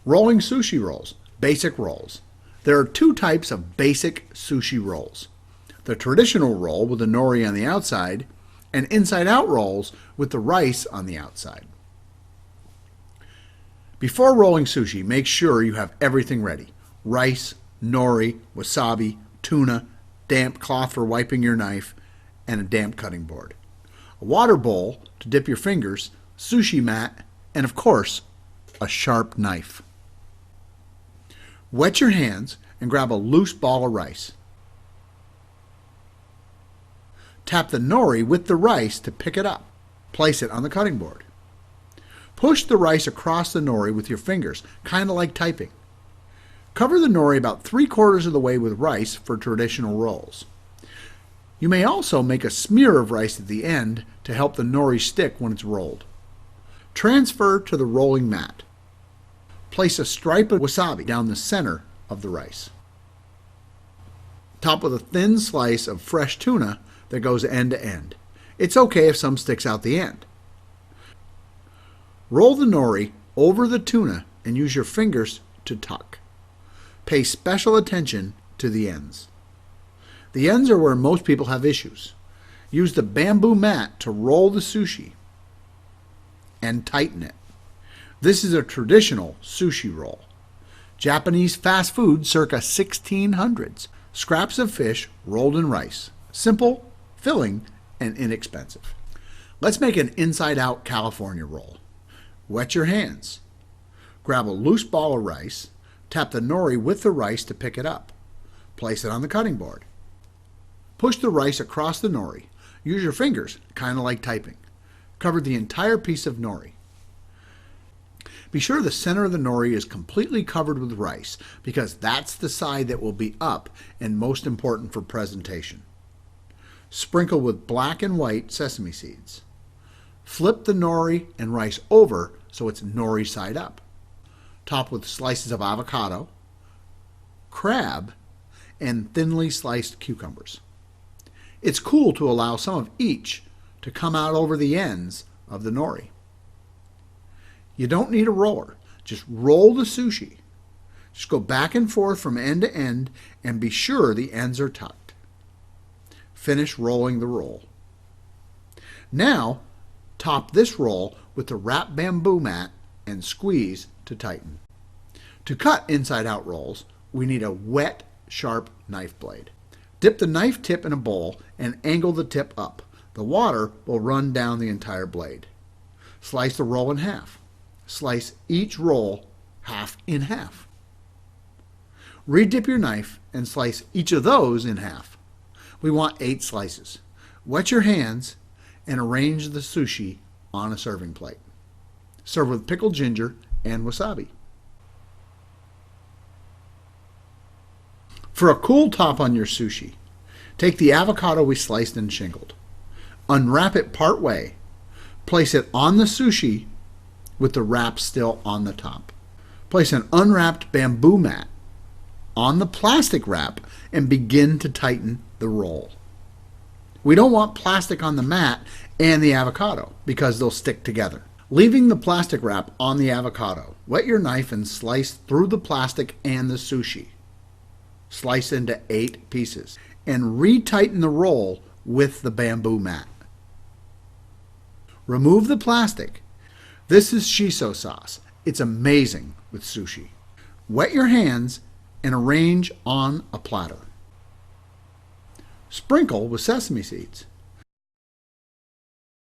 Rolling sushi rolls, basic rolls. There are two types of basic sushi rolls. The traditional roll with the nori on the outside and inside-out rolls with the rice on the outside. Before rolling sushi, make sure you have everything ready. Rice, nori, wasabi, tuna, damp cloth for wiping your knife, and a damp cutting board. A water bowl to dip your fingers, sushi mat, and of course, a sharp knife. Wet your hands and grab a loose ball of rice. Tap the nori with the rice to pick it up. Place it on the cutting board. Push the rice across the nori with your fingers, kind of like typing. Cover the nori about 3/4 of the way with rice for traditional rolls. You may also make a smear of rice at the end to help the nori stick when it's rolled. Transfer to the rolling mat. Place a stripe of wasabi down the center of the rice. Top with a thin slice of fresh tuna that goes end to end. It's okay if some sticks out the end. Roll the nori over the tuna and use your fingers to tuck. Pay special attention to the ends. The ends are where most people have issues. Use the bamboo mat to roll the sushi and tighten it. This is a traditional sushi roll. Japanese fast food circa 1600s. Scraps of fish rolled in rice. Simple, filling, and inexpensive. Let's make an inside-out California roll. Wet your hands. Grab a loose ball of rice. Tap the nori with the rice to pick it up. Place it on the cutting board. Push the rice across the nori. Use your fingers, kind of like typing. Cover the entire piece of nori. Be sure the center of the nori is completely covered with rice because that's the side that will be up and most important for presentation. Sprinkle with black and white sesame seeds. Flip the nori and rice over so it's nori side up. Top with slices of avocado, crab, and thinly sliced cucumbers. It's cool to allow some of each to come out over the ends of the nori. You don't need a roller. Just roll the sushi. Just go back and forth from end to end and be sure the ends are tucked. Finish rolling the roll. Now, top this roll with the wrapped bamboo mat and squeeze to tighten. To cut inside-out rolls, we need a wet, sharp knife blade. Dip the knife tip in a bowl and angle the tip up. The water will run down the entire blade. Slice the roll in half. Slice each roll half in half. Re-dip your knife and slice each of those in half. We want 8 slices. Wet your hands and arrange the sushi on a serving plate. Serve with pickled ginger and wasabi. For a cool top on your sushi, take the avocado we sliced and shingled. Unwrap it part way. Place it on the sushi with the wrap still on the top. Place an unwrapped bamboo mat on the plastic wrap and begin to tighten the roll. We don't want plastic on the mat and the avocado because they'll stick together. Leaving the plastic wrap on the avocado, wet your knife and slice through the plastic and the sushi. Slice into 8 pieces and retighten the roll with the bamboo mat. Remove the plastic. This is shiso sauce. It's amazing with sushi. Wet your hands and arrange on a platter. Sprinkle with sesame seeds.